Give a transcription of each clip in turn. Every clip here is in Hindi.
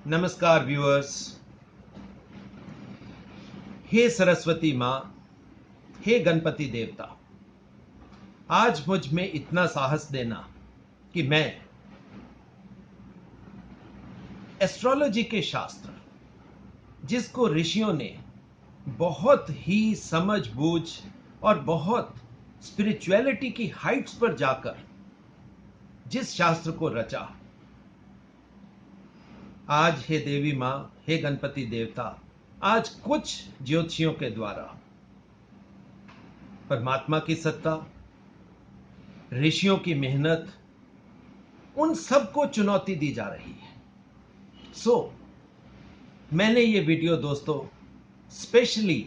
नमस्कार व्यूअर्स। हे सरस्वती माँ, हे गणपति देवता, आज मुझ में इतना साहस देना कि मैं एस्ट्रोलॉजी के शास्त्र, जिसको ऋषियों ने बहुत ही समझबूझ और बहुत स्पिरिचुअलिटी की हाइट्स पर जाकर जिस शास्त्र को रचा, आज हे देवी माँ, हे गणपति देवता, आज कुछ ज्योतिषियों के द्वारा परमात्मा की सत्ता, ऋषियों की मेहनत, उन सबको चुनौती दी जा रही है। मैंने ये वीडियो दोस्तों स्पेशली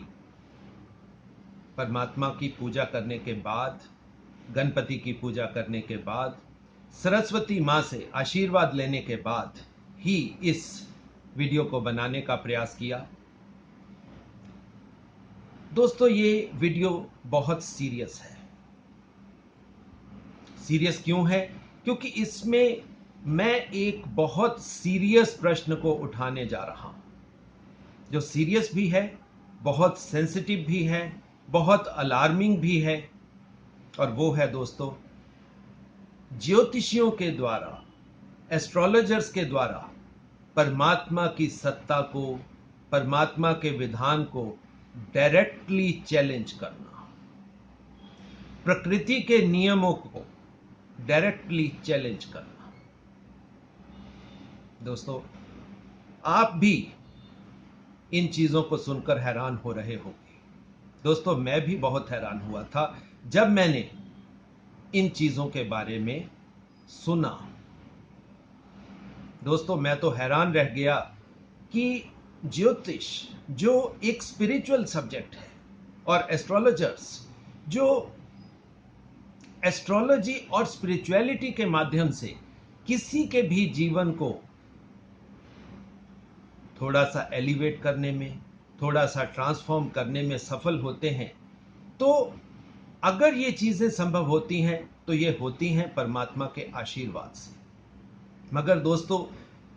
परमात्मा की पूजा करने के बाद, गणपति की पूजा करने के बाद, सरस्वती माँ से आशीर्वाद लेने के बाद ही इस वीडियो को बनाने का प्रयास किया। दोस्तों, ये वीडियो बहुत सीरियस है। सीरियस क्यों है? क्योंकि इसमें मैं एक बहुत सीरियस प्रश्न को उठाने जा रहा हूं, जो सीरियस भी है, बहुत सेंसिटिव भी है, बहुत अलार्मिंग भी है। और वो है दोस्तों, ज्योतिषियों के द्वारा, एस्ट्रोलॉजर्स के द्वारा परमात्मा की सत्ता को, परमात्मा के विधान को डायरेक्टली चैलेंज करना, प्रकृति के नियमों को डायरेक्टली चैलेंज करना। दोस्तों, आप भी इन चीजों को सुनकर हैरान हो रहे होंगे। दोस्तों, मैं भी बहुत हैरान हुआ था जब मैंने इन चीजों के बारे में सुना। दोस्तों, मैं तो हैरान रह गया कि ज्योतिष जो एक स्पिरिचुअल सब्जेक्ट है और एस्ट्रोलॉजर्स जो एस्ट्रोलॉजी और स्पिरिचुअलिटी के माध्यम से किसी के भी जीवन को थोड़ा सा एलिवेट करने में, थोड़ा सा ट्रांसफॉर्म करने में सफल होते हैं, तो अगर ये चीजें संभव होती हैं तो ये होती हैं परमात्मा के आशीर्वाद से। मगर दोस्तों,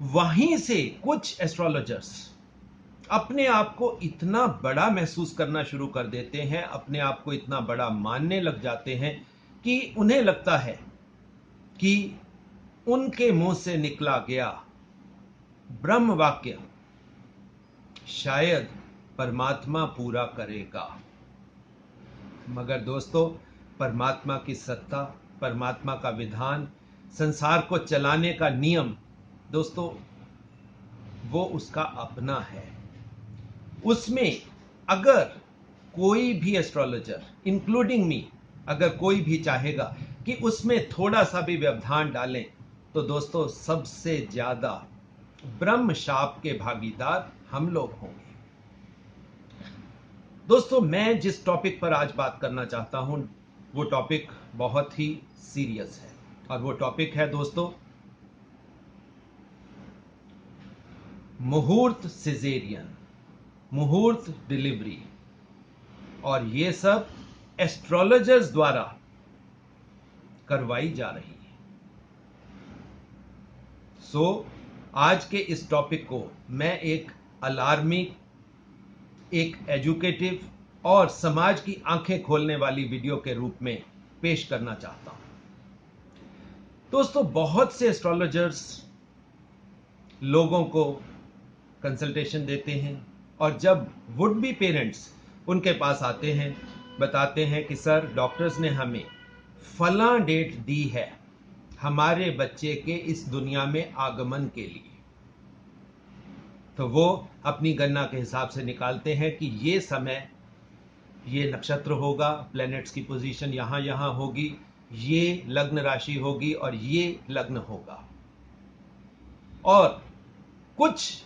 वहीं से कुछ एस्ट्रोलॉजर्स अपने आप को इतना बड़ा महसूस करना शुरू कर देते हैं, अपने आप को इतना बड़ा मानने लग जाते हैं कि उन्हें लगता है कि उनके मुंह से निकला गया ब्रह्म वाक्य शायद परमात्मा पूरा करेगा। मगर दोस्तों, परमात्मा की सत्ता, परमात्मा का विधान, संसार को चलाने का नियम, दोस्तों, वो उसका अपना है। उसमें अगर कोई भी एस्ट्रोलॉजर, इंक्लूडिंग मी, अगर कोई भी चाहेगा कि उसमें थोड़ा सा भी व्यवधान डालें, तो दोस्तों सबसे ज्यादा ब्रह्म शाप के भागीदार हम लोग होंगे। दोस्तों, मैं जिस टॉपिक पर आज बात करना चाहता हूं, वो टॉपिक बहुत ही सीरियस है। और वो टॉपिक है दोस्तों, मुहूर्त सिजेरियन, मुहूर्त डिलीवरी। और ये सब एस्ट्रोलॉजर्स द्वारा करवाई जा रही है। आज के इस टॉपिक को मैं एक अलार्मिंग, एक एजुकेटिव और समाज की आंखें खोलने वाली वीडियो के रूप में पेश करना चाहता हूं। दोस्तों, बहुत से एस्ट्रोलॉजर्स लोगों को कंसल्टेशन देते हैं, और जब वुड बी पेरेंट्स उनके पास आते हैं, बताते हैं कि सर, डॉक्टर्स ने हमें फला डेट दी है हमारे बच्चे के इस दुनिया में आगमन के लिए, तो वो अपनी गणना के हिसाब से निकालते हैं कि ये समय, ये नक्षत्र होगा, प्लैनेट्स की पोजीशन यहां यहां होगी, ये लग्न राशि होगी और ये लग्न होगा। और कुछ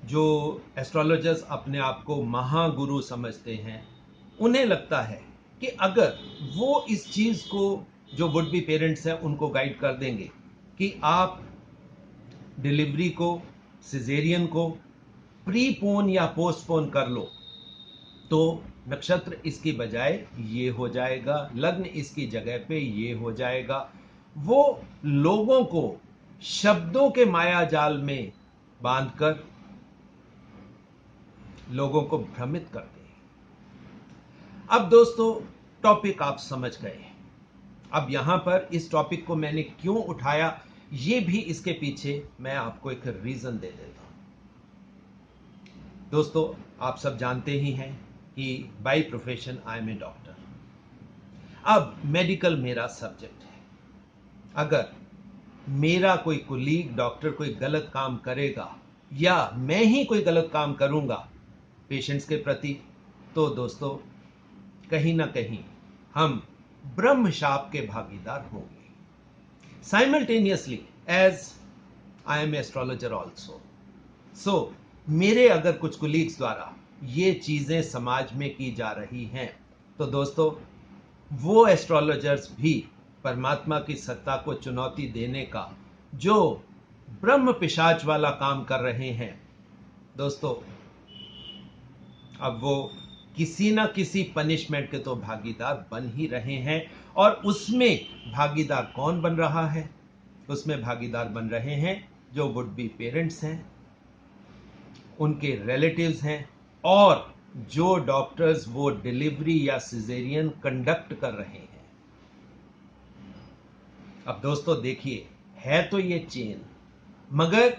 जो एस्ट्रोलॉजर्स अपने आप को महागुरु समझते हैं, उन्हें लगता है कि अगर वो इस चीज को, जो वुड बी पेरेंट्स हैं, उनको गाइड कर देंगे कि आप डिलीवरी को, सिजेरियन को प्रीपोन या पोस्टपोन कर लो, तो नक्षत्र इसकी बजाय ये हो जाएगा, लग्न इसकी जगह पे ये हो जाएगा। वो लोगों को शब्दों के माया जाल में बांधकर लोगों को भ्रमित करते हैं। अब दोस्तों, टॉपिक आप समझ गए। अब यहां पर इस टॉपिक को मैंने क्यों उठाया, ये भी इसके पीछे मैं आपको एक रीजन दे देता हूं। दोस्तों, आप सब जानते ही हैं कि by profession I am a doctor. अब मेडिकल मेरा सब्जेक्ट है। अगर मेरा कोई कुलीग डॉक्टर कोई गलत काम करेगा या मैं ही कोई गलत काम करूंगा पेशेंट्स के प्रति, तो दोस्तों कहीं ना कहीं हम ब्रह्म शाप के भागीदार होंगे। Simultaneously as I am astrologer also, so मेरे अगर कुछ कुलीग्स द्वारा ये चीजें समाज में की जा रही हैं, तो दोस्तों वो एस्ट्रोलॉजर्स भी परमात्मा की सत्ता को चुनौती देने का जो ब्रह्म पिशाच वाला काम कर रहे हैं, दोस्तों अब वो किसी ना किसी पनिशमेंट के तो भागीदार बन ही रहे हैं। और उसमें भागीदार कौन बन रहा है? उसमें भागीदार बन रहे हैं जो वुड बी पेरेंट्स हैं, उनके रिलेटिव्स हैं, और जो डॉक्टर्स वो डिलीवरी या सिजेरियन कंडक्ट कर रहे हैं। अब दोस्तों देखिए, है तो ये चेन, मगर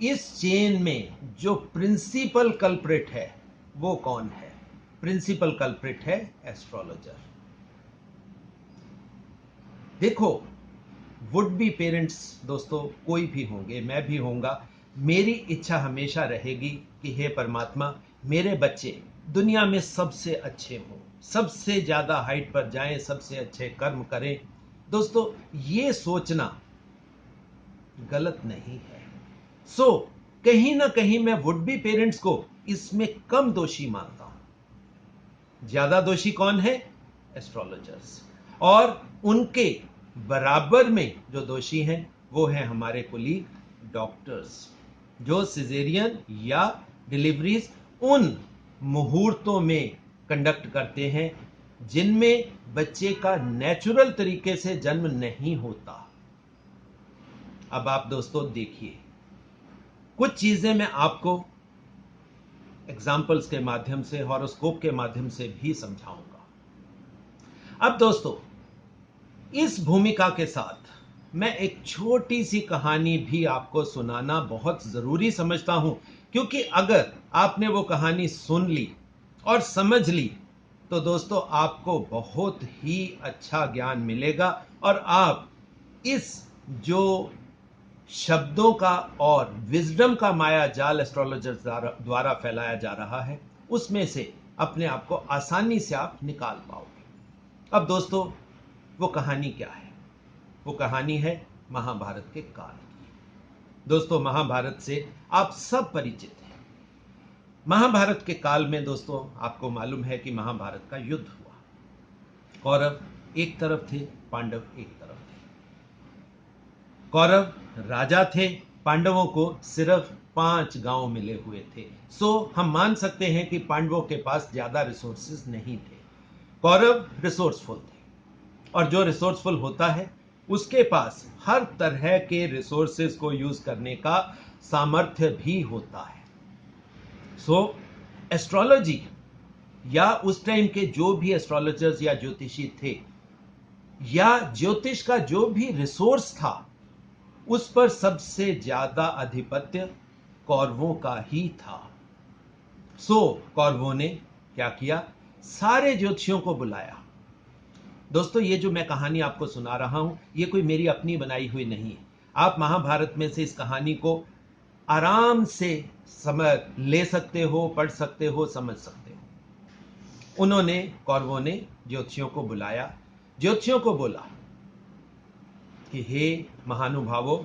इस चेन में जो प्रिंसिपल कल्प्रिट है वो कौन है? प्रिंसिपल कल्प्रिट है एस्ट्रोलॉजर। देखो, वुड बी पेरेंट्स दोस्तों कोई भी होंगे, मैं भी होऊंगा, मेरी इच्छा हमेशा रहेगी कि हे परमात्मा, मेरे बच्चे दुनिया में सबसे अच्छे हों, सबसे ज्यादा हाइट पर जाएं, सबसे अच्छे कर्म करें। दोस्तों ये सोचना गलत नहीं है। सो कहीं ना कहीं मैं वुड बी पेरेंट्स को इसमें कम दोषी मानता हूं। ज्यादा दोषी कौन है? एस्ट्रोलॉजर्स। और उनके बराबर में जो दोषी हैं वो है हमारे कुलीग डॉक्टर्स, जो सिजेरियन या डिलीवरीज उन मुहूर्तों में कंडक्ट करते हैं जिनमें बच्चे का नेचुरल तरीके से जन्म नहीं होता। अब आप दोस्तों देखिए, कुछ चीजें मैं आपको एग्जाम्पल्स के माध्यम से, हॉरोस्कोप के माध्यम से भी समझाऊंगा। अब दोस्तों इस भूमिका के साथ मैं एक छोटी सी कहानी भी आपको सुनाना बहुत जरूरी समझता हूं, क्योंकि अगर आपने वो कहानी सुन ली और समझ ली तो दोस्तों आपको बहुत ही अच्छा ज्ञान मिलेगा, और आप इस जो शब्दों का और विजडम का माया जाल एस्ट्रोलॉजर्स द्वारा फैलाया जा रहा है उसमें से अपने आप को आसानी से आप निकाल पाओगे। अब दोस्तों वो कहानी क्या है? वो कहानी है महाभारत के काल की। दोस्तों महाभारत से आप सब परिचित हैं। महाभारत के काल में दोस्तों आपको मालूम है कि महाभारत का युद्ध हुआ। कौरव एक तरफ थे, पांडव एक तरफ थे। कौरव राजा थे, पांडवों को सिर्फ 5 गांव मिले हुए थे। सो हम मान सकते हैं कि पांडवों के पास ज्यादा रिसोर्सेज नहीं थे। कौरव रिसोर्सफुल थे, और जो रिसोर्सफुल होता है उसके पास हर तरह के रिसोर्सेज को यूज करने का सामर्थ्य भी होता है। सो एस्ट्रोलॉजी या उस टाइम के जो भी एस्ट्रोलॉजर्स या ज्योतिषी थे, या ज्योतिष का जो भी रिसोर्स था, उस पर सबसे ज्यादा आधिपत्य कौरवों का ही था। सो कौरवों ने क्या किया? सारे ज्योतिषियों को बुलाया। दोस्तों ये जो मैं कहानी आपको सुना रहा हूं ये कोई मेरी अपनी बनाई हुई नहीं है। आप महाभारत में से इस कहानी को आराम से समझ ले सकते हो, पढ़ सकते हो, समझ सकते हो। उन्होंने, कौरवों ने ज्योतिषियों को बुलाया, ज्योतिषियों को बोला कि हे महानुभावों,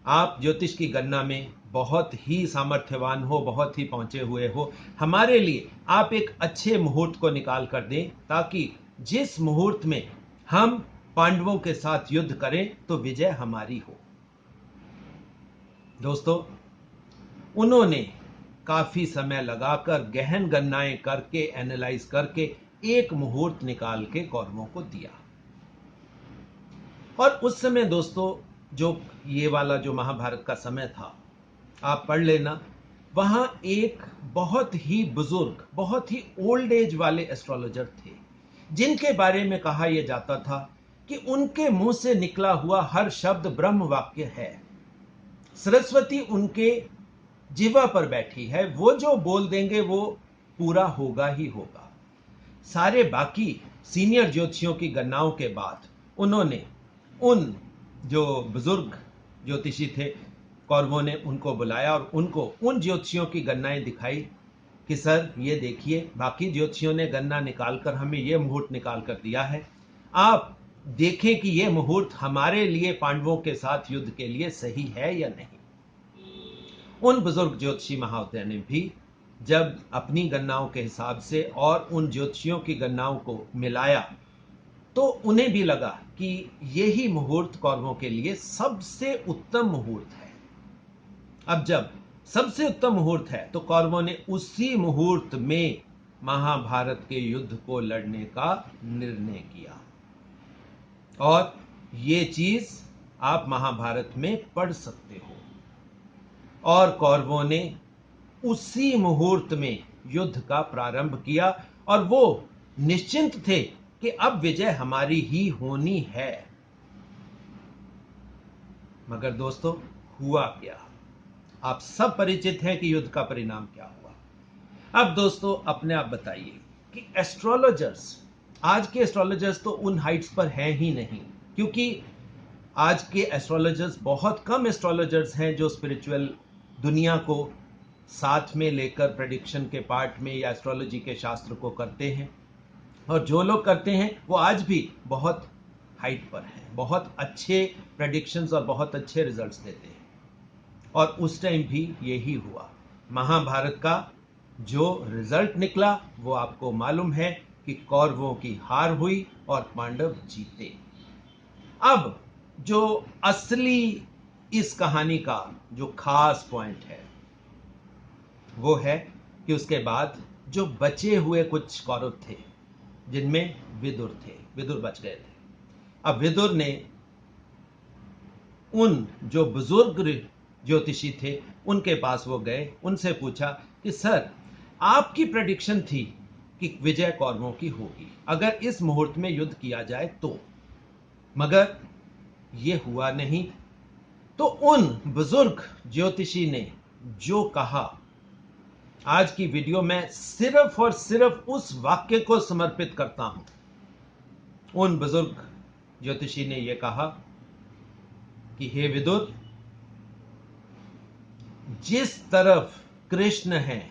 आप ज्योतिष की गणना में बहुत ही सामर्थ्यवान हो, बहुत ही पहुंचे हुए हो, हमारे लिए आप एक अच्छे मुहूर्त को निकाल कर दें ताकि जिस मुहूर्त में हम पांडवों के साथ युद्ध करें तो विजय हमारी हो। दोस्तों उन्होंने काफी समय लगाकर गहन गणनाएं करके, एनालाइज करके एक मुहूर्त निकाल के कौरवों को दिया। और उस समय दोस्तों जो ये वाला जो महाभारत का समय था, आप पढ़ लेना। वहां एक बहुत ही बुजुर्ग, बहुत ही ओल्ड एज वाले एस्ट्रोलॉजर थे, जिनके बारे में कहा यह जाता था कि उनके मुंह से निकला हुआ हर शब्द ब्रह्म वाक्य है। सरस्वती उनके जिह्वा पर बैठी है, वो जो बोल देंगे वो पूरा होगा ही होगा। सारे बाकी सीनियर ज्योतिषियों की गणनाओं के बाद उन्होंने उन जो बुजुर्ग ज्योतिषी थे, कौरवों ने उनको बुलाया और उनको उन ज्योतिषियों की गणनाएं दिखाई कि सर ये देखिए, बाकी ज्योतिषियों ने गणना निकालकर हमें ये मुहूर्त निकाल कर दिया है, आप देखें कि ये मुहूर्त हमारे लिए पांडवों के साथ युद्ध के लिए सही है या नहीं। उन बुजुर्ग ज्योतिषी महोदय ने भी जब अपनी गणनाओं के हिसाब से और उन ज्योतिषियों की गणनाओं को मिलाया तो उन्हें भी लगा कि यही मुहूर्त कौरवों के लिए सबसे उत्तम मुहूर्त है। अब जब सबसे उत्तम मुहूर्त है तो कौरवों ने उसी मुहूर्त में महाभारत के युद्ध को लड़ने का निर्णय किया, और ये चीज आप महाभारत में पढ़ सकते हो। और कौरवों ने उसी मुहूर्त में युद्ध का प्रारंभ किया और वो निश्चिंत थे कि अब विजय हमारी ही होनी है। मगर दोस्तों, हुआ क्या? आप सब परिचित हैं कि युद्ध का परिणाम क्या हुआ। अब दोस्तों अपने आप बताइए कि एस्ट्रोलॉजर्स, आज के एस्ट्रोलॉजर्स तो उन हाइट्स पर हैं ही नहीं, क्योंकि आज के एस्ट्रोलॉजर्स, बहुत कम एस्ट्रोलॉजर्स हैं जो स्पिरिचुअल दुनिया को साथ में लेकर प्रेडिक्शन के पार्ट में या एस्ट्रोलॉजी के शास्त्र को करते हैं। और जो लोग करते हैं वो आज भी बहुत हाइट पर हैं, बहुत अच्छे प्रेडिक्शंस और बहुत अच्छे रिजल्ट्स देते हैं। और उस टाइम भी यही हुआ। महाभारत का जो रिजल्ट निकला वो आपको मालूम है कि कौरवों की हार हुई और पांडव जीते। अब जो असली इस कहानी का जो खास पॉइंट है वो है कि उसके बाद जो बचे हुए कुछ कौरव थे, जिनमें विदुर थे, विदुर बच गए थे। अब विदुर ने उन जो बुजुर्ग ज्योतिषी थे उनके पास वो गए, उनसे पूछा कि सर, आपकी प्रेडिक्शन थी कि विजय कौरवों की होगी अगर इस मुहूर्त में युद्ध किया जाए तो, मगर ये हुआ नहीं। तो उन बुजुर्ग ज्योतिषी ने जो कहा, आज की वीडियो में सिर्फ और सिर्फ उस वाक्य को समर्पित करता हूं। उन बुजुर्ग ज्योतिषी ने यह कहा कि हे विदुर, जिस तरफ कृष्ण है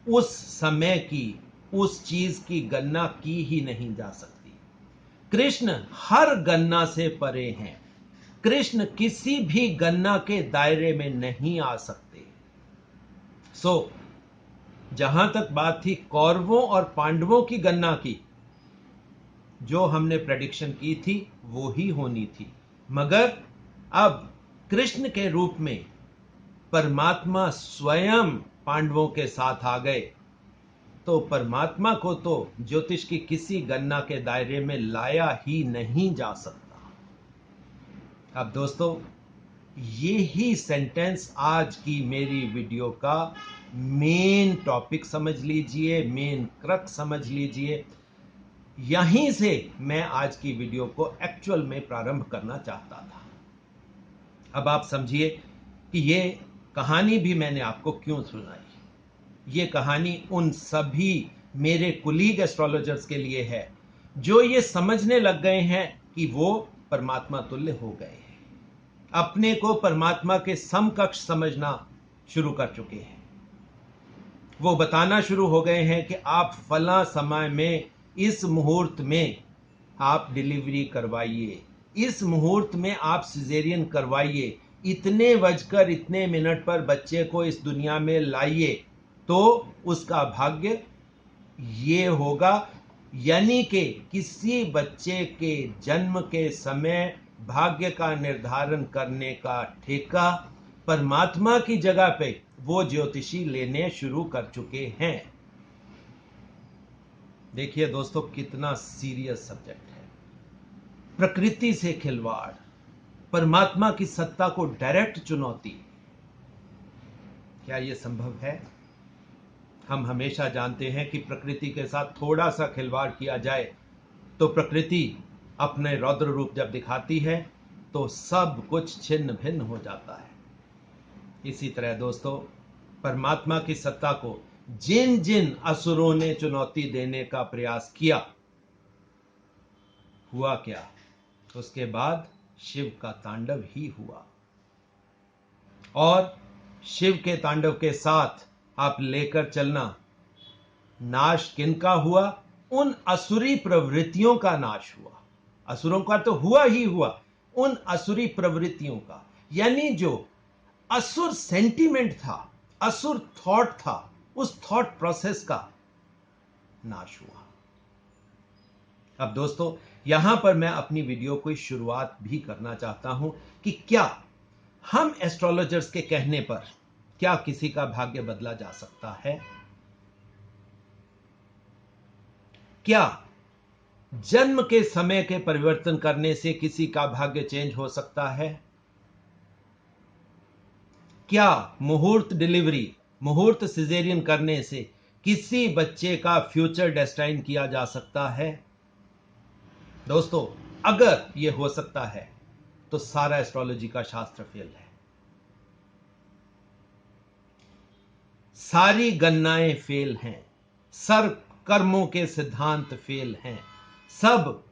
उस समय की, उस चीज की गणना की ही नहीं जा सकती। कृष्ण हर गणना से परे हैं। कृष्ण किसी भी गणना के दायरे में नहीं आ सकते। जहां तक बात थी कौरवों और पांडवों की गणना की, जो हमने प्रेडिक्शन की थी वो ही होनी थी। मगर अब कृष्ण के रूप में परमात्मा स्वयं पांडवों के साथ आ गए, तो परमात्मा को तो ज्योतिष की किसी गणना के दायरे में लाया ही नहीं जा सकता। अब दोस्तों, ये ही सेंटेंस आज की मेरी वीडियो का मेन टॉपिक समझ लीजिए, मेन क्रक्स समझ लीजिए। यहीं से मैं आज की वीडियो को एक्चुअल में प्रारंभ करना चाहता था। अब आप समझिए कि ये कहानी भी मैंने आपको क्यों सुनाई। ये कहानी उन सभी मेरे कुलीग एस्ट्रोलॉजर्स के लिए है जो ये समझने लग गए हैं कि वो परमात्मा तुल्य हो गए हैं, अपने को परमात्मा के समकक्ष समझना शुरू कर चुके हैं। वो बताना शुरू हो गए हैं कि आप फला समय में, इस मुहूर्त में आप डिलीवरी करवाइए, इस मुहूर्त में आप सिजेरियन करवाइए, इतने बजकर इतने मिनट पर बच्चे को इस दुनिया में लाइए तो उसका भाग्य ये होगा। यानी कि किसी बच्चे के जन्म के समय भाग्य का निर्धारण करने का ठेका परमात्मा की जगह पे वो ज्योतिषी लेने शुरू कर चुके हैं। देखिए दोस्तों, कितना सीरियस सब्जेक्ट है। प्रकृति से खिलवाड़, परमात्मा की सत्ता को डायरेक्ट चुनौती, क्या यह संभव है? हम हमेशा जानते हैं कि प्रकृति के साथ थोड़ा सा खिलवाड़ किया जाए तो प्रकृति अपने रौद्र रूप जब दिखाती है तो सब कुछ छिन्न भिन्न हो जाता है। इसी तरह दोस्तों, परमात्मा की सत्ता को जिन जिन असुरों ने चुनौती देने का प्रयास किया, हुआ क्या? उसके बाद शिव का तांडव ही हुआ। और शिव के तांडव के साथ आप लेकर चलना, नाश किनका हुआ? उन असुरी प्रवृत्तियों का नाश हुआ। असुरों का तो हुआ ही हुआ, उन असुरी प्रवृत्तियों का, यानी जो असुर सेंटीमेंट था, असुर थॉट था, उस थॉट प्रोसेस का नाश हुआ। अब दोस्तों, यहां पर मैं अपनी वीडियो की शुरुआत भी करना चाहता हूं कि क्या हम एस्ट्रोलॉजर्स के कहने पर क्या किसी का भाग्य बदला जा सकता है? क्या जन्म के समय के परिवर्तन करने से किसी का भाग्य चेंज हो सकता है? क्या मुहूर्त डिलीवरी, मुहूर्त सिजेरियन करने से किसी बच्चे का फ्यूचर डेस्टाइन किया जा सकता है? दोस्तों, अगर यह हो सकता है तो सारा एस्ट्रोलॉजी का शास्त्र फेल है, सारी गणनाएं फेल हैं, सर्व कर्मों के सिद्धांत फेल हैं, सब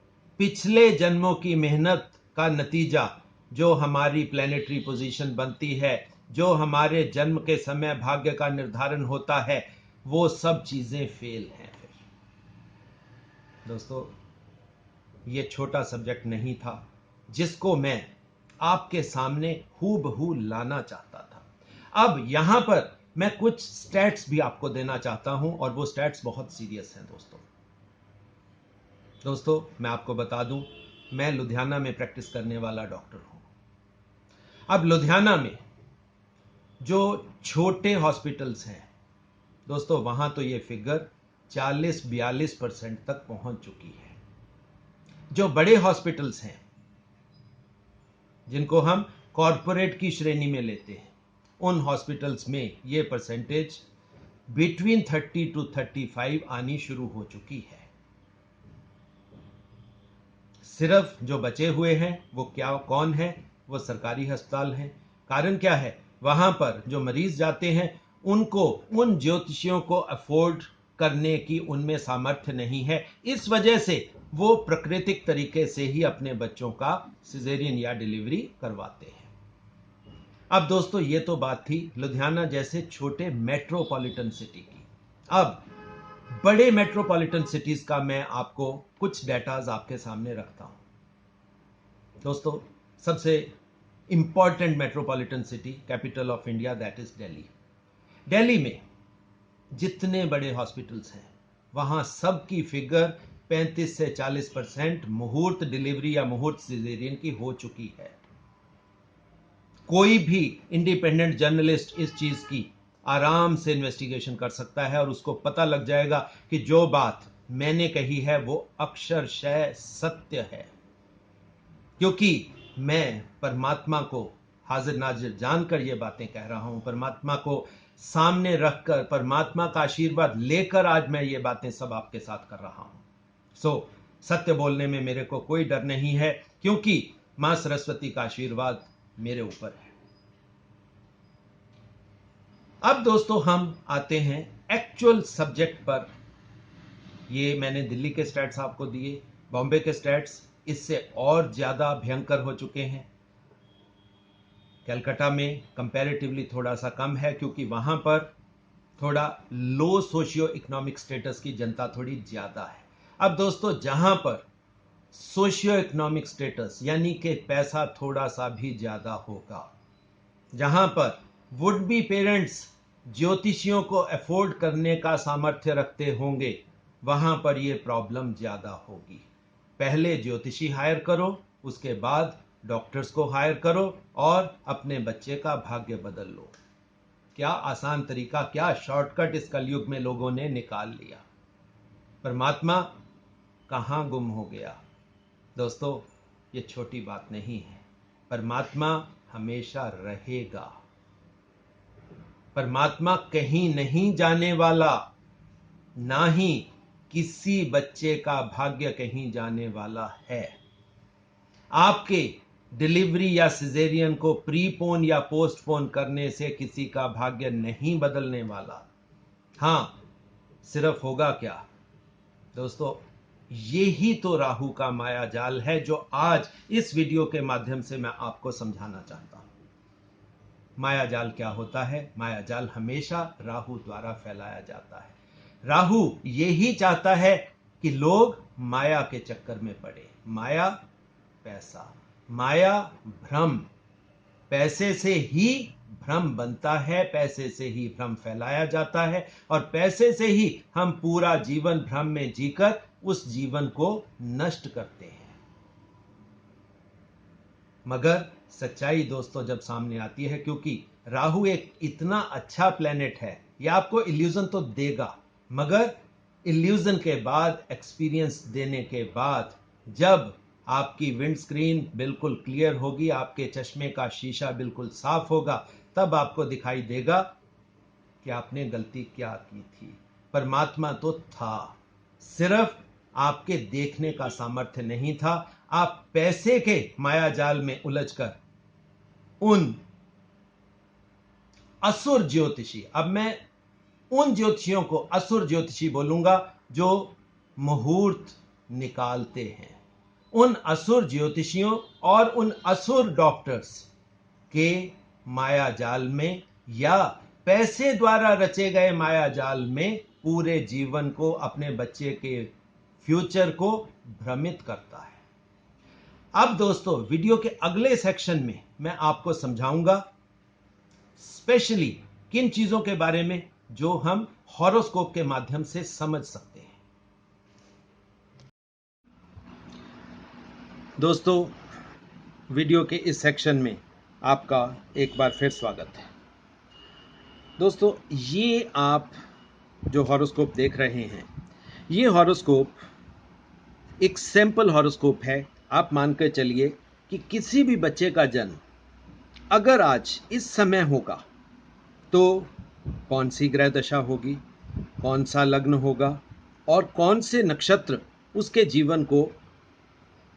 पिछले जन्मों की मेहनत का नतीजा, जो हमारी प्लैनेटरी पोजीशन बनती है, जो हमारे जन्म के समय भाग्य का निर्धारण होता है, वो सब चीजें फेल हैं। फिर दोस्तों, ये छोटा सब्जेक्ट नहीं था जिसको मैं आपके सामने हूबहू लाना चाहता था। अब यहां पर मैं कुछ स्टैट्स भी आपको देना चाहता हूं, और वो स्टैट्स बहुत सीरियस हैं दोस्तों, मैं आपको बता दूं, मैं लुधियाना में प्रैक्टिस करने वाला डॉक्टर हूं। अब लुधियाना में जो छोटे हॉस्पिटल्स हैं दोस्तों, वहां तो ये फिगर 40-42% तक पहुंच चुकी है। जो बड़े हॉस्पिटल्स हैं, जिनको हम कॉरपोरेट की श्रेणी में लेते हैं, उन हॉस्पिटल्स में ये परसेंटेज बिटवीन 30 to 35 आनी शुरू हो चुकी है। सिर्फ जो बचे हुए हैं वो कौन है? वो सरकारी अस्पताल हैं। कारण क्या है? वहां पर जो मरीज जाते हैं उनको उन ज्योतिषियों को अफोर्ड करने की उनमें सामर्थ्य नहीं है, इस वजह से वो प्राकृतिक तरीके से ही अपने बच्चों का सिजेरियन या डिलीवरी करवाते हैं। अब दोस्तों, ये तो बात थी लुधियाना जैसे छोटे मेट्रोपॉलिटन सिटी की। अब बड़े मेट्रोपॉलिटन सिटीज का मैं आपको कुछ डेटाज आपके सामने रखता हूं। दोस्तों, सबसे important metropolitan city, capital of India, that is Delhi. Delhi में जितने बड़े हॉस्पिटल्स हैं, वहां सबकी फिगर 35 से 40% मुहूर्त डिलीवरी या मुहूर्त सिजेरियन की हो चुकी है। कोई भी इंडिपेंडेंट जर्नलिस्ट इस चीज की आराम से इन्वेस्टिगेशन कर सकता है और उसको पता लग जाएगा कि जो बात मैंने कही है वो अक्षरशः सत्य है, क्योंकि मैं परमात्मा को हाजिर नाजिर जानकर ये बातें कह रहा हूं। परमात्मा को सामने रखकर, परमात्मा का आशीर्वाद लेकर आज मैं ये बातें सब आपके साथ कर रहा हूं। सत्य बोलने में मेरे को कोई डर नहीं है, क्योंकि मां सरस्वती का आशीर्वाद मेरे ऊपर है। अब दोस्तों, हम आते हैं एक्चुअल सब्जेक्ट पर। ये मैंने दिल्ली के स्टैट्स आपको दिए, बॉम्बे के स्टैट्स इससे और ज्यादा भयंकर हो चुके हैं। कलकत्ता में कंपैरेटिवली थोड़ा सा कम है, क्योंकि वहां पर थोड़ा लो सोशियो इकोनॉमिक स्टेटस की जनता थोड़ी ज्यादा है। अब दोस्तों, जहां पर सोशियो इकोनॉमिक स्टेटस यानी कि पैसा थोड़ा सा भी ज्यादा होगा, जहां पर वुड बी पेरेंट्स ज्योतिषियों को अफोर्ड करने का सामर्थ्य रखते होंगे, वहां पर यह प्रॉब्लम ज्यादा होगी। पहले ज्योतिषी हायर करो, उसके बाद डॉक्टर्स को हायर करो और अपने बच्चे का भाग्य बदल लो। क्या आसान तरीका, क्या शॉर्टकट इस कलयुग में लोगों ने निकाल लिया। परमात्मा कहां गुम हो गया? दोस्तों, ये छोटी बात नहीं है। परमात्मा हमेशा रहेगा। परमात्मा कहीं नहीं जाने वाला, ना ही किसी बच्चे का भाग्य कहीं जाने वाला है। आपके डिलीवरी या सिजेरियन को प्रीपोन या पोस्टपोन करने से किसी का भाग्य नहीं बदलने वाला। हां, सिर्फ होगा क्या दोस्तों, यही तो राहु का माया जाल है जो आज इस वीडियो के माध्यम से मैं आपको समझाना चाहता हूं। माया जाल क्या होता है? माया जाल हमेशा राहु द्वारा फैलाया जाता है। राहु यही चाहता है कि लोग माया के चक्कर में पड़े। माया पैसा, माया भ्रम। पैसे से ही भ्रम बनता है, पैसे से ही भ्रम फैलाया जाता है और पैसे से ही हम पूरा जीवन भ्रम में जीकर उस जीवन को नष्ट करते हैं। मगर सच्चाई दोस्तों जब सामने आती है, क्योंकि राहु एक इतना अच्छा प्लेनेट है, यह आपको इल्यूजन तो देगा, मगर इल्यूजन के बाद, एक्सपीरियंस देने के बाद, जब आपकी विंडस्क्रीन बिल्कुल क्लियर होगी, आपके चश्मे का शीशा बिल्कुल साफ होगा, तब आपको दिखाई देगा कि आपने गलती क्या की थी। परमात्मा तो था, सिर्फ आपके देखने का सामर्थ्य नहीं था। आप पैसे के माया जाल में उलझकर उन असुर ज्योतिषी, अब मैं उन ज्योतिषियों को असुर ज्योतिषी बोलूंगा जो मुहूर्त निकालते हैं, उन असुर ज्योतिषियों और उन असुर डॉक्टर्स के माया जाल में या पैसे द्वारा रचे गए माया जाल में पूरे जीवन को, अपने बच्चे के फ्यूचर को भ्रमित करता है। अब दोस्तों वीडियो के अगले सेक्शन में मैं आपको समझाऊंगा स्पेशली किन चीजों के बारे में जो हम हॉरोस्कोप के माध्यम से समझ सकते हैं। दोस्तों वीडियो के इस सेक्शन में आपका एक बार फिर स्वागत है। दोस्तों ये आप जो हॉरोस्कोप देख रहे हैं, ये हॉरोस्कोप एक सैंपल हॉरोस्कोप है। आप मानकर चलिए कि किसी भी बच्चे का जन्म अगर आज इस समय होगा तो कौन सी ग्रह दशा होगी, कौन सा लग्न होगा और कौन से नक्षत्र उसके जीवन को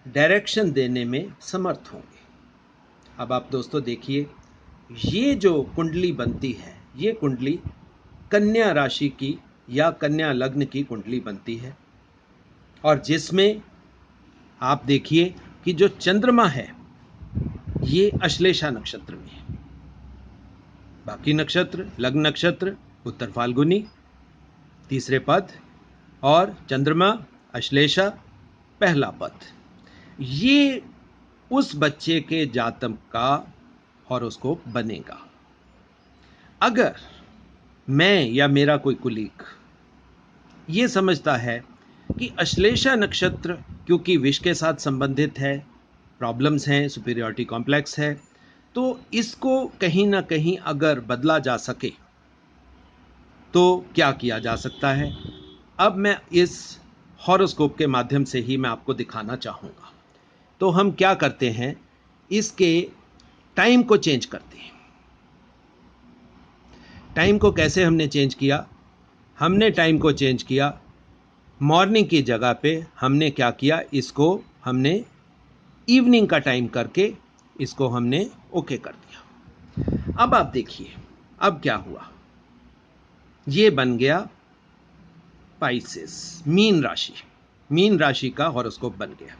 डायरेक्शन देने में समर्थ होंगे। अब आप दोस्तों देखिए, ये जो कुंडली बनती है, ये कुंडली कन्या राशि की या कन्या लग्न की कुंडली बनती है और जिसमें आप देखिए कि जो चंद्रमा है ये अश्लेषा नक्षत्र में है, बाकी नक्षत्र, लग्न नक्षत्र उत्तर फाल्गुनी तीसरे पद और चंद्रमा अश्लेषा पहला पद। ये उस बच्चे के जातक का हॉरोस्कोप बनेगा। अगर मैं या मेरा कोई कुलीग ये समझता है कि अश्लेषा नक्षत्र क्योंकि विष के साथ संबंधित है, प्रॉब्लम्स हैं, सुपीरियरिटी कॉम्प्लेक्स है, तो इसको कहीं ना कहीं अगर बदला जा सके तो क्या किया जा सकता है, अब मैं इस हॉरोस्कोप के माध्यम से ही मैं आपको दिखाना चाहूँगा। तो हम क्या करते हैं, इसके टाइम को चेंज करते हैं। टाइम को कैसे हमने चेंज किया? हमने टाइम को चेंज किया, मॉर्निंग की जगह पे हमने क्या किया, इसको हमने इवनिंग का टाइम करके इसको हमने ओके कर दिया। अब आप देखिए अब क्या हुआ, ये बन गया पाइसेस, मीन राशि, मीन राशि का हॉरोस्कोप बन गया।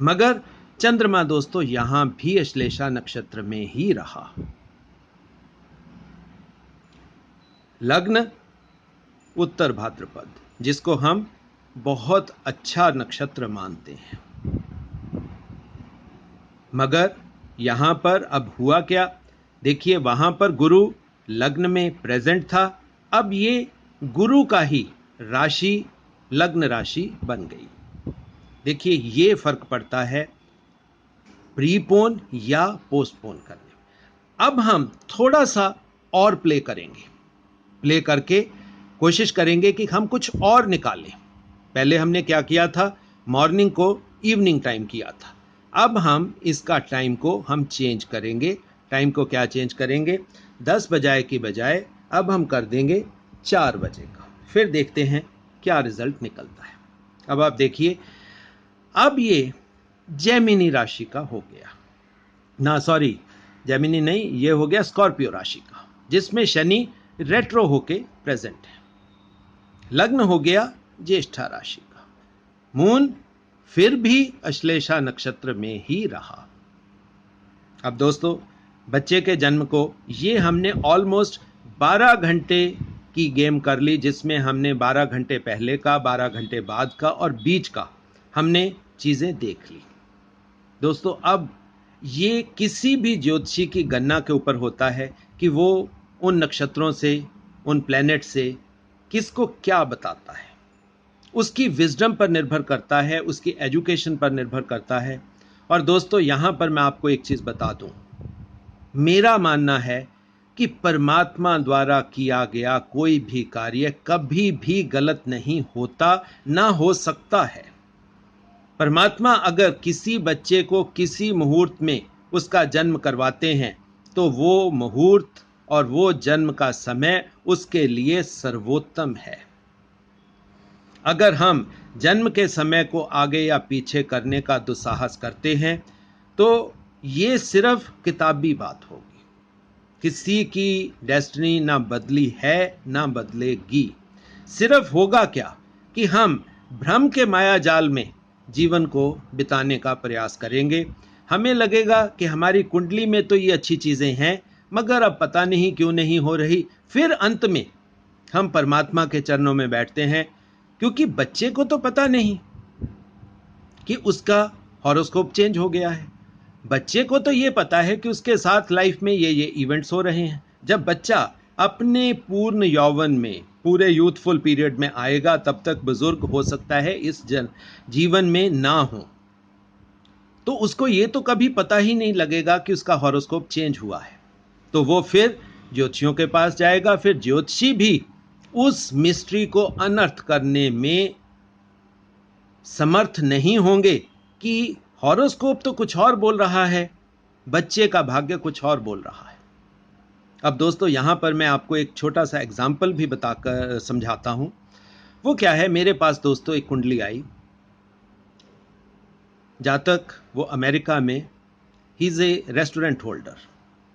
मगर चंद्रमा दोस्तों यहां भी अश्लेषा नक्षत्र में ही रहा। लग्न उत्तर भाद्रपद, जिसको हम बहुत अच्छा नक्षत्र मानते हैं, मगर यहां पर अब हुआ क्या, देखिए वहां पर गुरु लग्न में प्रेजेंट था, अब ये गुरु का ही राशि लग्न राशि बन गई। देखिए ये फर्क पड़ता है प्रीपोन या पोस्टपोन करने। अब हम थोड़ा सा और प्ले करेंगे, प्ले करके कोशिश करेंगे कि हम कुछ और निकालें। पहले हमने क्या किया था, मॉर्निंग को इवनिंग टाइम किया था, अब हम इसका टाइम को हम चेंज करेंगे। टाइम को क्या चेंज करेंगे? 10 बजाए की बजाय अब हम कर देंगे 4 बजे का। फिर देखते हैं क्या रिजल्ट निकलता है। अब आप देखिए, अब ये जेमिनी राशि का हो गया ना, सॉरी जेमिनी नहीं, ये हो गया स्कॉर्पियो राशि का, जिसमें शनि रेट्रो होके प्रेजेंट है। लग्न हो गया ज्येष्ठा राशि का। मून फिर भी अश्लेषा नक्षत्र में ही रहा। अब दोस्तों, बच्चे के जन्म को ये हमने ऑलमोस्ट 12 घंटे की गेम कर ली, जिसमें हमने 12 घंटे पहले का, 12 घंटे बाद का और बीच का हमने चीजें देख ली। दोस्तों, अब ये किसी भी ज्योतिषी की गणना के ऊपर होता है कि वो उन नक्षत्रों से, उन प्लैनेट से किसको क्या बताता है। उसकी विजडम पर निर्भर करता है, उसकी एजुकेशन पर निर्भर करता है। और दोस्तों, यहां पर मैं आपको एक चीज बता दूं, मेरा मानना है कि परमात्मा द्वारा किया गया कोई भी कार्य कभी भी गलत नहीं होता, ना हो सकता है। परमात्मा अगर किसी बच्चे को किसी मुहूर्त में उसका जन्म करवाते हैं, तो वो मुहूर्त और वो जन्म का समय उसके लिए सर्वोत्तम है। अगर हम जन्म के समय को आगे या पीछे करने का दुस्साहस करते हैं, तो ये सिर्फ किताबी बात होगी। किसी की डेस्टिनी ना बदली है, ना बदलेगी। सिर्फ होगा क्या कि हम भ्रम के माया जाल में जीवन को बिताने का प्रयास करेंगे। हमें लगेगा कि हमारी कुंडली में तो ये अच्छी चीजें हैं, मगर अब पता नहीं क्यों नहीं हो रही। फिर अंत में हम परमात्मा के चरणों में बैठते हैं, क्योंकि बच्चे को तो पता नहीं कि उसका हॉरोस्कोप चेंज हो गया है। बच्चे को तो ये पता है कि उसके साथ लाइफ में ये इवेंट्स हो रहे हैं। जब बच्चा अपने पूर्ण यौवन में, पूरे यूथफुल पीरियड में आएगा, तब तक बुजुर्ग हो सकता है इस जीवन में ना हो, तो उसको ये तो कभी पता ही नहीं लगेगा कि उसका हॉरोस्कोप चेंज हुआ है। तो वो फिर ज्योतिषियों के पास जाएगा। फिर ज्योतिषी भी उस मिस्ट्री को अनर्थ करने में समर्थ नहीं होंगे कि हॉरोस्कोप तो कुछ और बोल रहा है, बच्चे का भाग्य कुछ और बोल रहा है। अब दोस्तों, यहां पर मैं आपको एक छोटा सा एग्जाम्पल भी बताकर समझाता हूं। वो क्या है, मेरे पास दोस्तों एक कुंडली आई। जातक वो अमेरिका में, he is a restaurant holder,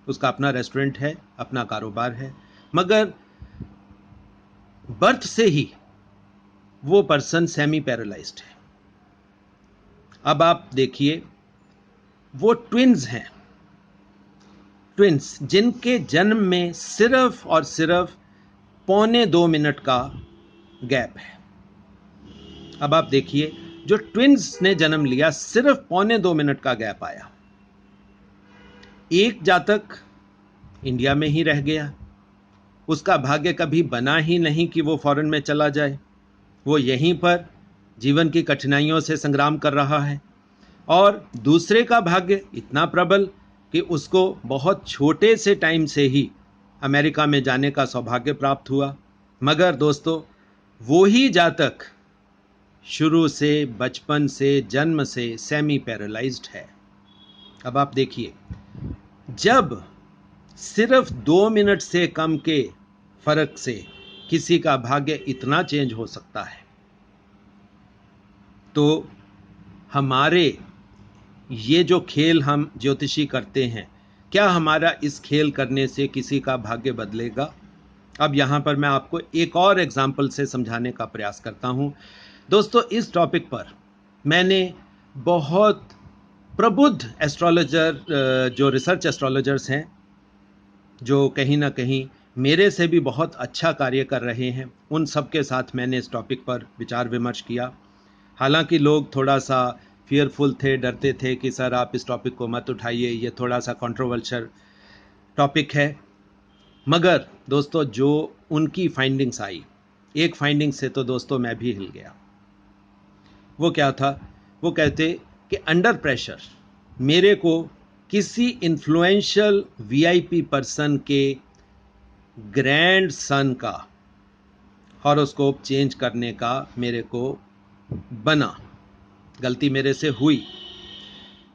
उसका अपना रेस्टोरेंट है, अपना कारोबार है, मगर बर्थ से ही वो पर्सन सेमी पैरालाइज्ड है। अब आप देखिए, वो ट्विन्स हैं, ट्विन्स जिनके जन्म में सिर्फ और सिर्फ 1.25 मिनट का गैप है। अब आप देखिए, जो ट्विन्स ने जन्म लिया, सिर्फ 1.25 मिनट का गैप आया। एक जातक इंडिया में ही रह गया, उसका भाग्य कभी बना ही नहीं कि वो फॉरेन में चला जाए। वो यहीं पर जीवन की कठिनाइयों से संग्राम कर रहा है। और दूसरे का भाग्य इतना प्रबल कि उसको बहुत छोटे से टाइम से ही अमेरिका में जाने का सौभाग्य प्राप्त हुआ। मगर दोस्तों, वो ही जातक शुरू से, बचपन से, जन्म से सेमी पैरालाइज्ड है। अब आप देखिए, जब सिर्फ 2 मिनट से कम के फर्क से किसी का भाग्य इतना चेंज हो सकता है, तो हमारे ये जो खेल हम ज्योतिषी करते हैं, क्या हमारा इस खेल करने से किसी का भाग्य बदलेगा? अब यहाँ पर मैं आपको एक और एग्जाम्पल से समझाने का प्रयास करता हूँ। दोस्तों, इस टॉपिक पर मैंने बहुत प्रबुद्ध एस्ट्रोलॉजर, जो रिसर्च एस्ट्रोलॉजर्स हैं, जो कहीं ना कहीं मेरे से भी बहुत अच्छा कार्य कर रहे हैं, उन सब के साथ मैंने इस टॉपिक पर विचार विमर्श किया। हालांकि लोग थोड़ा सा फियरफुल थे, डरते थे कि सर आप इस टॉपिक को मत उठाइए, ये थोड़ा सा कंट्रोवर्शियल टॉपिक है। मगर दोस्तों, जो उनकी फाइंडिंग्स आई, एक फाइंडिंग से तो दोस्तों मैं भी हिल गया। वो क्या था? वो कहते कि अंडर प्रेशर मेरे को किसी इन्फ्लुएंशियल वीआईपी पर्सन के ग्रैंड सन का हॉरोस्कोप चेंज करने का मेरे को बना, गलती मेरे से हुई।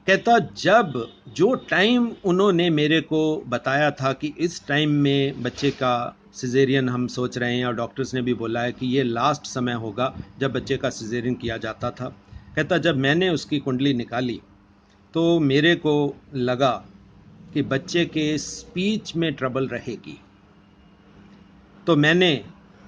कहता जब जो टाइम उन्होंने मेरे को बताया था कि इस टाइम में बच्चे का सिजेरियन हम सोच रहे हैं और डॉक्टर्स ने भी बोला है कि ये लास्ट समय होगा जब बच्चे का सिजेरियन किया जाता था। कहता जब मैंने उसकी कुंडली निकाली तो मेरे को लगा कि बच्चे के स्पीच में ट्रबल रहेगी। तो मैंने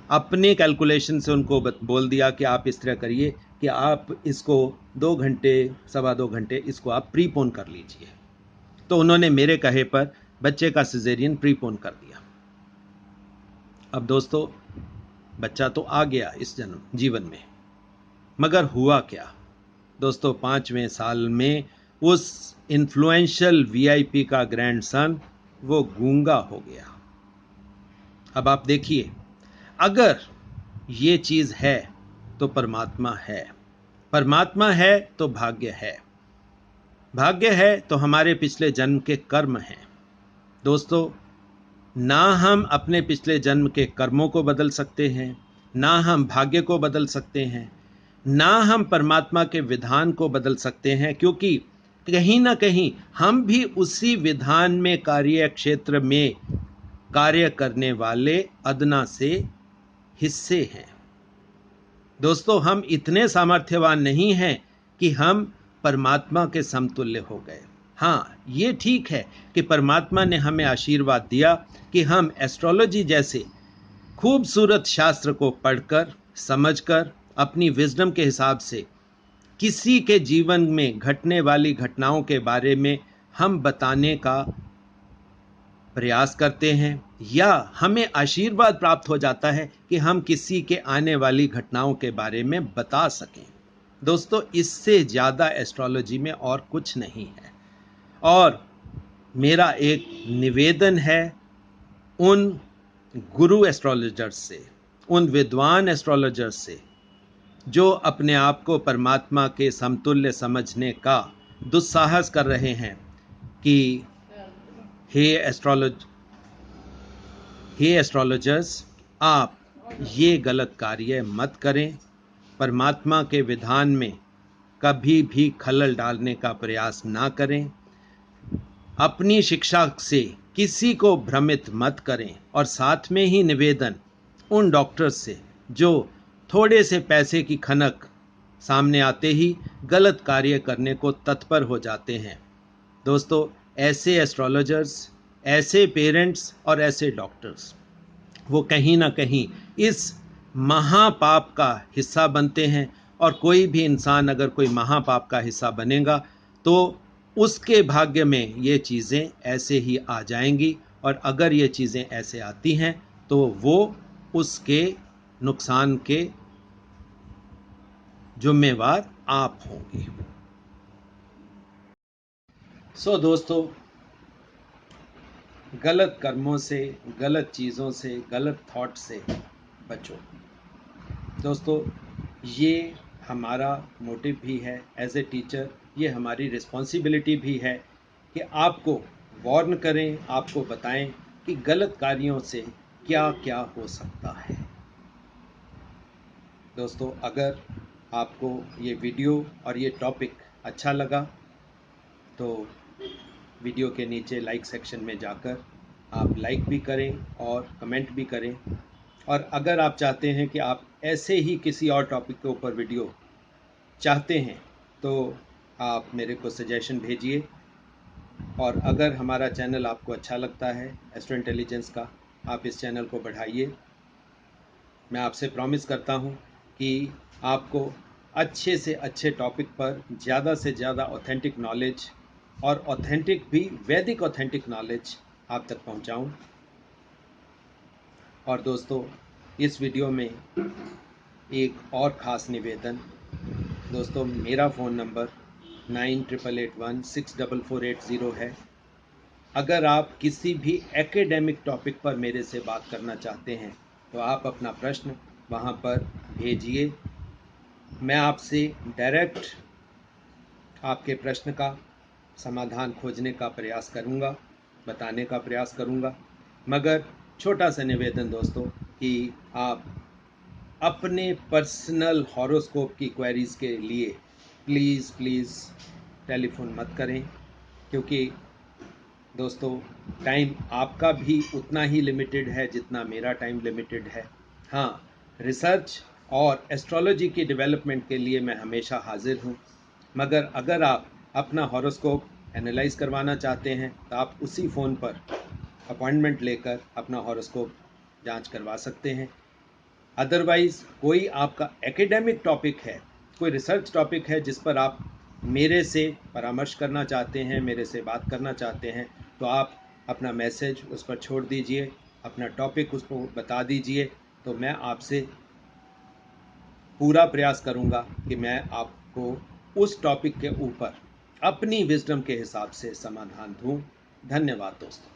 अपने कैलकुलेशन से उनको बोल दिया कि आप इस तरह करिए कि आप इसको 2 घंटे 2.25 घंटे इसको आप प्रीपोन कर लीजिए। तो उन्होंने मेरे कहे पर बच्चे का सिजेरियन प्रीपोन कर दिया। अब दोस्तों बच्चा तो आ गया इस जीवन में, मगर हुआ क्या दोस्तों, 5वें साल में उस इन्फ्लुएंशियल वीआईपी का ग्रैंडसन वो गूंगा हो गया। अब आप देखिए, अगर ये चीज है तो परमात्मा है, परमात्मा है तो भाग्य है, भाग्य है तो हमारे पिछले जन्म के कर्म हैं। दोस्तों, ना हम अपने पिछले जन्म के कर्मों को बदल सकते हैं, ना हम भाग्य को बदल सकते हैं, ना हम परमात्मा के विधान को बदल सकते हैं, क्योंकि कहीं ना कहीं हम भी उसी विधान में कार्य क्षेत्र में कार्य करने वाले अदना से हिस्से हैं। दोस्तों, हम इतने सामर्थ्यवान नहीं हैं कि हम परमात्मा के समतुल्य हो गए। हाँ, ये ठीक है कि परमात्मा ने हमें आशीर्वाद दिया कि हम एस्ट्रोलॉजी जैसे खूबसूरत शास्त्र को पढ़कर समझकर अपनी विजडम के हिसाब से किसी के जीवन में घटने वाली घटनाओं के बारे में हम बताने का प्रयास करते हैं, या हमें आशीर्वाद प्राप्त हो जाता है कि हम किसी के आने वाली घटनाओं के बारे में बता सकें। दोस्तों, इससे ज़्यादा एस्ट्रोलॉजी में और कुछ नहीं है। और मेरा एक निवेदन है उन गुरु एस्ट्रोलॉजर्स से, उन विद्वान एस्ट्रोलॉजर्स से जो अपने आप को परमात्मा के समतुल्य समझने का दुस्साहस कर रहे हैं कि हे एस्ट्रोलॉजर्स, आप ये गलत कार्य मत करें, परमात्मा के विधान में कभी भी खलल डालने का प्रयास ना करें, अपनी शिक्षा से किसी को भ्रमित मत करें, और साथ में ही निवेदन उन डॉक्टर्स से जो थोड़े से पैसे की खनक सामने आते ही गलत कार्य करने को तत्पर हो जाते हैं। दोस्तों, ऐसे एस्ट्रोलॉजर्स, ऐसे पेरेंट्स और ऐसे डॉक्टर्स वो कहीं ना कहीं इस महापाप का हिस्सा बनते हैं। और कोई भी इंसान अगर कोई महापाप का हिस्सा बनेगा तो उसके भाग्य में ये चीज़ें ऐसे ही आ जाएंगी, और अगर ये चीज़ें ऐसे आती हैं तो वो उसके नुकसान के जिम्मेवार आप होंगे। सो दोस्तों, गलत कर्मों से, गलत चीज़ों से, गलत थॉट से बचो। दोस्तों, ये हमारा मोटिव भी है एज ए टीचर, ये हमारी रिस्पॉन्सिबिलिटी भी है कि आपको वार्न करें, आपको बताएं कि गलत कार्यों से क्या क्या हो सकता है। दोस्तों, अगर आपको ये वीडियो और ये टॉपिक अच्छा लगा तो वीडियो के नीचे लाइक सेक्शन में जाकर आप लाइक भी करें और कमेंट भी करें। और अगर आप चाहते हैं कि आप ऐसे ही किसी और टॉपिक के ऊपर वीडियो चाहते हैं तो आप मेरे को सजेशन भेजिए। और अगर हमारा चैनल आपको अच्छा लगता है एस्ट्रो इंटेलिजेंस का, आप इस चैनल को बढ़ाइए। मैं आपसे प्रॉमिस करता हूं कि आपको अच्छे से अच्छे टॉपिक पर ज़्यादा से ज़्यादा ऑथेंटिक नॉलेज, और ऑथेंटिक भी वैदिक ऑथेंटिक नॉलेज आप तक पहुंचाऊं। और दोस्तों, इस वीडियो में एक और ख़ास निवेदन। दोस्तों, मेरा फ़ोन नंबर 9881164480 है। अगर आप किसी भी एकेडमिक टॉपिक पर मेरे से बात करना चाहते हैं तो आप अपना प्रश्न वहाँ पर भेजिए। मैं आपसे डायरेक्ट आपके प्रश्न का समाधान खोजने का प्रयास करूँगा, बताने का प्रयास करूँगा। मगर छोटा सा निवेदन दोस्तों कि आप अपने पर्सनल हॉरोस्कोप की क्वेरीज़ के लिए प्लीज़ टेलीफोन मत करें, क्योंकि दोस्तों टाइम आपका भी उतना ही लिमिटेड है जितना मेरा टाइम लिमिटेड है। हाँ, रिसर्च और एस्ट्रोलॉजी की डेवलपमेंट के लिए मैं हमेशा हाजिर हूँ, मगर अगर आप अपना हॉरोस्कोप एनालाइज करवाना चाहते हैं तो आप उसी फ़ोन पर अपॉइंटमेंट लेकर अपना हॉरोस्कोप जांच करवा सकते हैं। अदरवाइज़ कोई आपका एकेडमिक टॉपिक है, कोई रिसर्च टॉपिक है जिस पर आप मेरे से परामर्श करना चाहते हैं, मेरे से बात करना चाहते हैं, तो आप अपना मैसेज उस पर छोड़ दीजिए, अपना टॉपिक उसको बता दीजिए, तो मैं आपसे पूरा प्रयास करूंगा कि मैं आपको उस टॉपिक के ऊपर अपनी विजडम के हिसाब से समाधान दूं। धन्यवाद दोस्तों।